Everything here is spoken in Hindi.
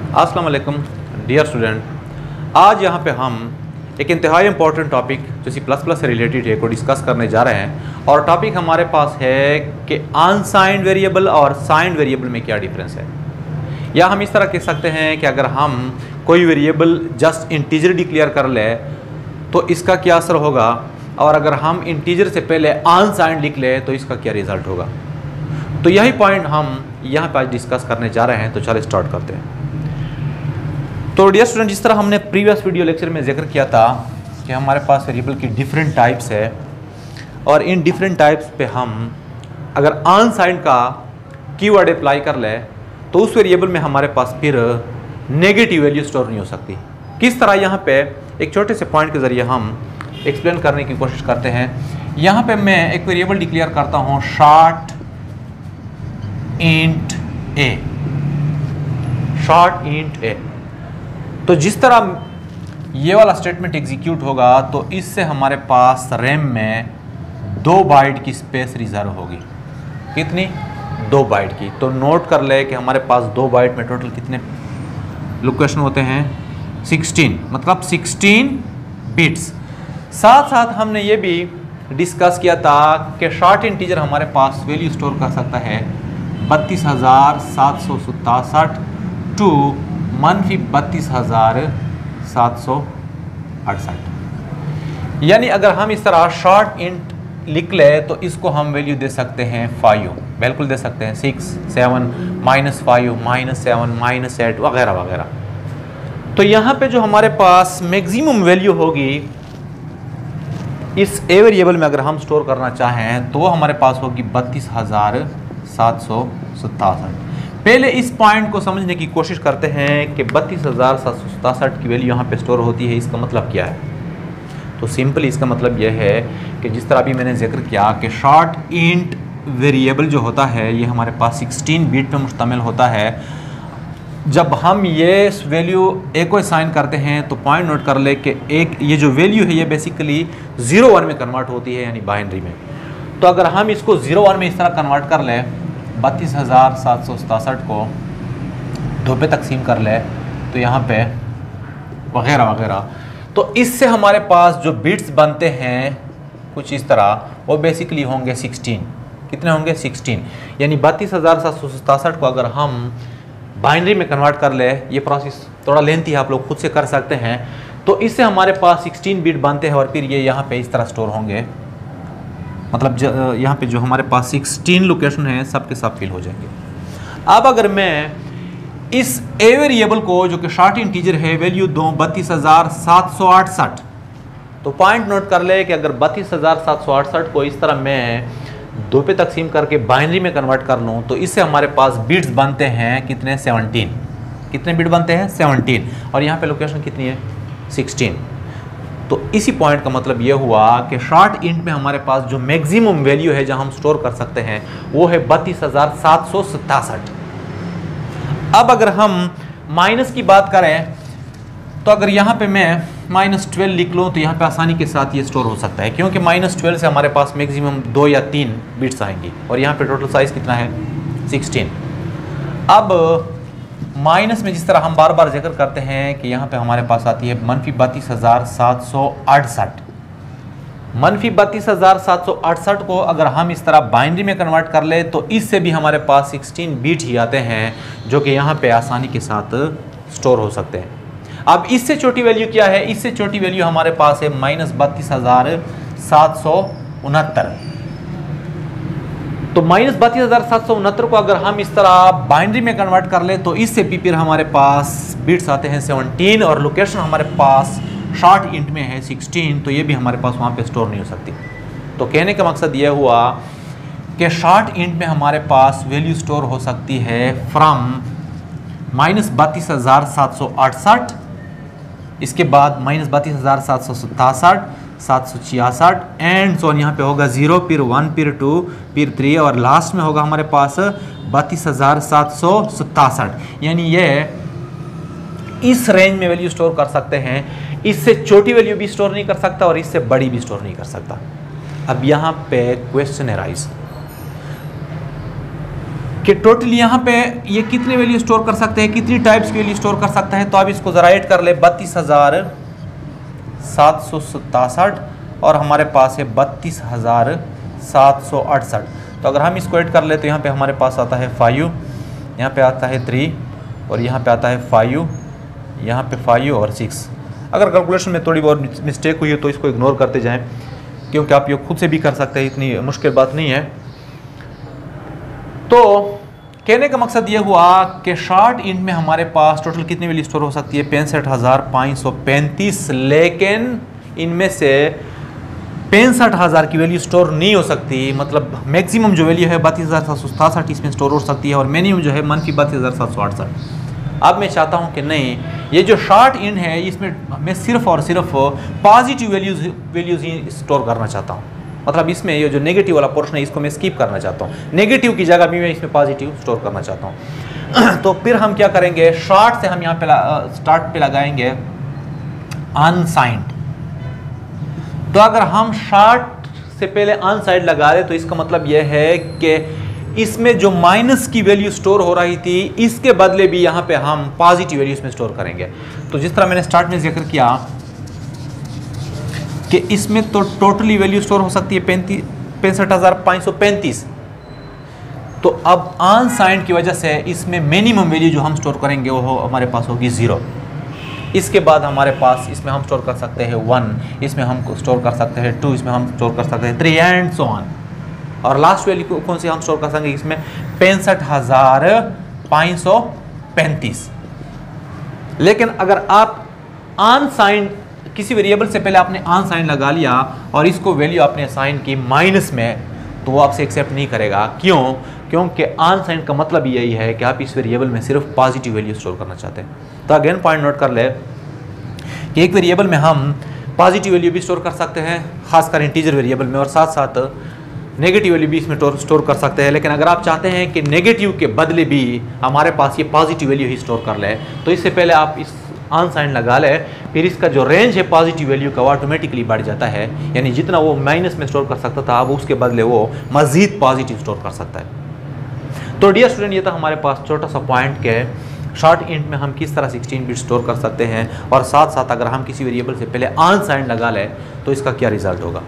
अस्सलाम वालेकुम डियर स्टूडेंट, आज यहाँ पे हम एक इंतहाई इंपॉर्टेंट टॉपिक जो C++ से रिलेटेड है को डिस्कस करने जा रहे हैं। और टॉपिक हमारे पास है कि अनसाइंड वेरिएबल और साइंड वेरिएबल में क्या डिफरेंस है। या हम इस तरह कह सकते हैं कि अगर हम कोई वेरिएबल जस्ट इंटीजर डिक्लेयर कर ले तो इसका क्या असर होगा, और अगर हम इंटीजर से पहले अनसाइंड लिख ले तो इसका क्या रिजल्ट होगा। तो यही पॉइंट हम यहाँ पर आज डिस्कस करने जा रहे हैं। तो चलिए स्टार्ट करते हैं। तो डियर स्टूडेंट, जिस तरह हमने प्रीवियस वीडियो लेक्चर में जिक्र किया था कि हमारे पास वेरिएबल की डिफरेंट टाइप्स है, और इन डिफरेंट टाइप्स पे हम अगर अनसाइंड का कीवर्ड अप्लाई कर ले तो उस वेरिएबल में हमारे पास फिर नेगेटिव वैल्यू स्टोर नहीं हो सकती। किस तरह, यहाँ पे एक छोटे से पॉइंट के ज़रिए हम एक्सप्लेन करने की कोशिश करते हैं। यहाँ पे मैं एक वेरिएबल डिक्लेयर करता हूँ शॉर्ट इंट ए। तो जिस तरह ये वाला स्टेटमेंट एग्जीक्यूट होगा तो इससे हमारे पास रैम में 2 बाइट की स्पेस रिजर्व होगी। कितनी? 2 बाइट की। तो नोट कर ले कि हमारे पास 2 बाइट में टोटल कितने लोकेशन होते हैं? 16, मतलब 16 बिट्स। साथ साथ हमने ये भी डिस्कस किया था कि शॉर्ट इंटीजर हमारे पास वैल्यू स्टोर कर सकता है 32,767 टू -32,768। यानी अगर हम इस तरह शॉर्ट इंट लिख ले तो इसको हम वैल्यू दे सकते हैं 5, बिल्कुल दे सकते हैं 6, 7, -5, -7, -8 वगैरह वगैरह। तो यहाँ पे जो हमारे पास मैक्सिमम वैल्यू होगी इस ए वेरिएबल में अगर हम स्टोर करना चाहें तो वो हमारे पास होगी 32,767। पहले इस पॉइंट को समझने की कोशिश करते हैं कि 32,767 की वैल्यू यहाँ पे स्टोर होती है। इसका मतलब क्या है? तो सिंपली इसका मतलब यह है कि जिस तरह अभी मैंने जिक्र किया कि शॉर्ट इंट वेरिएबल जो होता है ये हमारे पास 16 बिट पे मुश्तमिल होता है। जब हम ये वैल्यू ए को असाइन करते हैं तो पॉइंट नोट कर ले कि एक ये जो वैल्यू है ये बेसिकली 0-1 में कन्वर्ट होती है, यानी बाइनरी में। तो अगर हम इसको 0-1 में इस तरह कन्वर्ट कर ले, 32,767 को 2 पे तकसीम कर ले तो यहाँ पे वगैरह वगैरह, तो इससे हमारे पास जो बिट्स बनते हैं कुछ इस तरह, वो बेसिकली होंगे 16। कितने होंगे? 16। यानी 32,767 को अगर हम बाइनरी में कन्वर्ट कर ले, ये प्रोसेस थोड़ा लेंथी है, आप लोग खुद से कर सकते हैं। तो इससे हमारे पास 16 बिट बनते हैं और फिर ये यहाँ पे इस तरह स्टोर होंगे। मतलब यहाँ पे जो हमारे पास 16 लोकेशन है सब के सब फिल हो जाएंगे। अब अगर मैं इस ए वेरिएबल को जो कि शॉर्ट इंटीजर है वैल्यू दूँ 32,768, तो पॉइंट नोट कर ले कि अगर 32,768 को इस तरह मैं 2 पे तकसीम करके बाइनरी में कन्वर्ट कर लूँ तो इससे हमारे पास बिट्स बनते हैं कितने? 17। कितने बिट बनते हैं? 17। और यहाँ पे लोकेशन कितनी है? 16। तो इसी पॉइंट का मतलब ये हुआ कि शॉर्ट इंट में हमारे पास जो मैक्सिमम वैल्यू है जहां हम स्टोर कर सकते हैं वो है 32,767। अब अगर हम माइनस की बात करें तो अगर यहाँ पे मैं -12 लिख लूँ तो यहाँ पे आसानी के साथ ये स्टोर हो सकता है, क्योंकि -12 से हमारे पास मैक्सिमम 2 या 3 बिट्स आएंगी और यहाँ पे टोटल साइज कितना है? 16। अब माइनस में जिस तरह हम बार बार जिक्र करते हैं कि यहाँ पे हमारे पास आती है -32,768। -32,768 को अगर हम इस तरह बाइनरी में कन्वर्ट कर ले तो इससे भी हमारे पास 16 बिट ही आते हैं जो कि यहाँ पे आसानी के साथ स्टोर हो सकते हैं। अब इससे छोटी वैल्यू क्या है? इससे छोटी वैल्यू हमारे पास है -32,769। तो -32,769 को अगर हम इस तरह बाइनरी में कन्वर्ट कर ले तो इससे भी फिर हमारे पास बिट्स आते हैं 17 और लोकेशन हमारे पास शॉर्ट इंट में है 16। तो ये भी हमारे पास वहाँ पे स्टोर नहीं हो सकती। तो कहने का मकसद ये हुआ कि शॉर्ट इंट में हमारे पास वैल्यू स्टोर हो सकती है फ्रॉम -32,768, इसके बाद -32,767, 766 एंड सो यहाँ पे होगा 0, फिर 1, फिर 2, फिर 3 और लास्ट में होगा हमारे पास 32,767। यानी ये इस रेंज में वैल्यू स्टोर कर सकते हैं। इससे छोटी वैल्यू भी स्टोर नहीं कर सकता और इससे बड़ी भी स्टोर नहीं कर सकता। अब यहाँ पे क्वेश्चन अराइज कि टोटल यहाँ पे ये कितने वैल्यू स्टोर कर सकते हैं, कितनी टाइप्स की वैल्यू स्टोर कर सकता है। तो आप इसको ज़रा ऐड कर ले, 32,767 और हमारे पास है 32,768। तो अगर हम इसको ऐड कर ले तो यहाँ पे हमारे पास आता है 5, यहाँ पे आता है 3 और यहाँ पे आता है 5, यहाँ पे 5 और 6। अगर कैलकुलेशन में थोड़ी बहुत मिस्टेक हुई है तो इसको इग्नोर करते जाएं, क्योंकि आप ये खुद से भी कर सकते हैं, इतनी मुश्किल बात नहीं है। तो कहने का मकसद ये हुआ कि शॉर्ट इंट में हमारे पास टोटल कितनी वैल्यू स्टोर हो सकती है, 65,535, लेकिन इनमें से 65,000 की वैल्यू स्टोर नहीं हो सकती। मतलब मैक्सिमम जो वैल्यू है 32,767 इसमें स्टोर हो सकती है और मिनिमम जो है -32,768। अब मैं चाहता हूं कि नहीं, ये जो शॉर्ट इंट है इसमें मैं सिर्फ और सिर्फ पॉजिटिव वैल्यूज ही स्टोर करना चाहता हूं। मतलब इसमें ये जो नेगेटिव वाला पोर्शन है इसको मैं स्किप करना चाहता हूँ, नेगेटिव की जगह भी मैं इसमें पॉजिटिव स्टोर करना चाहता हूँ। तो फिर हम क्या करेंगे, शॉर्ट से हम यहाँ पे स्टार्ट पे लगाएंगे अनसाइंड। तो अगर हम शॉर्ट से पहले अनसाइंड लगा रहे तो इसका मतलब यह है कि इसमें जो माइनस की वैल्यू स्टोर हो रही थी इसके बदले भी यहाँ पे हम पॉजिटिव वैल्यू इसमें स्टोर करेंगे। तो जिस तरह मैंने स्टार्ट में जिक्र किया कि इसमें तो टोटली वैल्यू स्टोर हो सकती है 65,535। तो अब अनसाइंड की वजह से इसमें मिनिमम वैल्यू जो हम स्टोर करेंगे वो हमारे पास होगी 0। इसके बाद हमारे पास इसमें हम स्टोर कर सकते हैं 1, इसमें हम स्टोर कर सकते हैं 2, इसमें हम स्टोर कर सकते हैं 3 एंड सो ऑन। और लास्ट वैल्यू कौन सी हम स्टोर कर सकेंगे, इसमें 65,535। लेकिन अगर आप अनसाइंड किसी वेरिएबल से पहले आपने अनसाइंड लगा लिया और इसको वैल्यू आपने असाइन की माइनस में, तो वो आपसे एक्सेप्ट नहीं करेगा। क्यों? क्योंकि अनसाइंड का मतलब यही है कि आप इस वेरिएबल में सिर्फ पॉजिटिव वैल्यू स्टोर करना चाहते हैं। तो अगेन पॉइंट नोट कर ले कि एक वेरिएबल में हम पॉजिटिव वैल्यू भी स्टोर कर सकते हैं, खासकर इंटीजर वेरिएबल में, और साथ साथ नेगेटिव वैल्यू भी इसमें स्टोर कर सकते हैं। लेकिन अगर आप चाहते हैं कि नेगेटिव के बदले भी हमारे पास ये पॉजिटिव वैल्यू ही स्टोर कर ले, तो इससे पहले आप इस अनसाइंड लगा ले, फिर इसका जो रेंज है पॉजिटिव वैल्यू का वो ऑटोमेटिकली बढ़ जाता है। यानी जितना वो माइनस में स्टोर कर सकता था अब उसके बदले वो मजीद पॉजिटिव स्टोर कर सकता है। तो डियर स्टूडेंट, ये था हमारे पास छोटा सा पॉइंट के शॉर्ट इंट में हम किस तरह 16 बिट स्टोर कर सकते हैं, और साथ साथ अगर हम किसी वेरिएबल से पहले अनसाइंड लगा ले तो इसका क्या रिजल्ट होगा।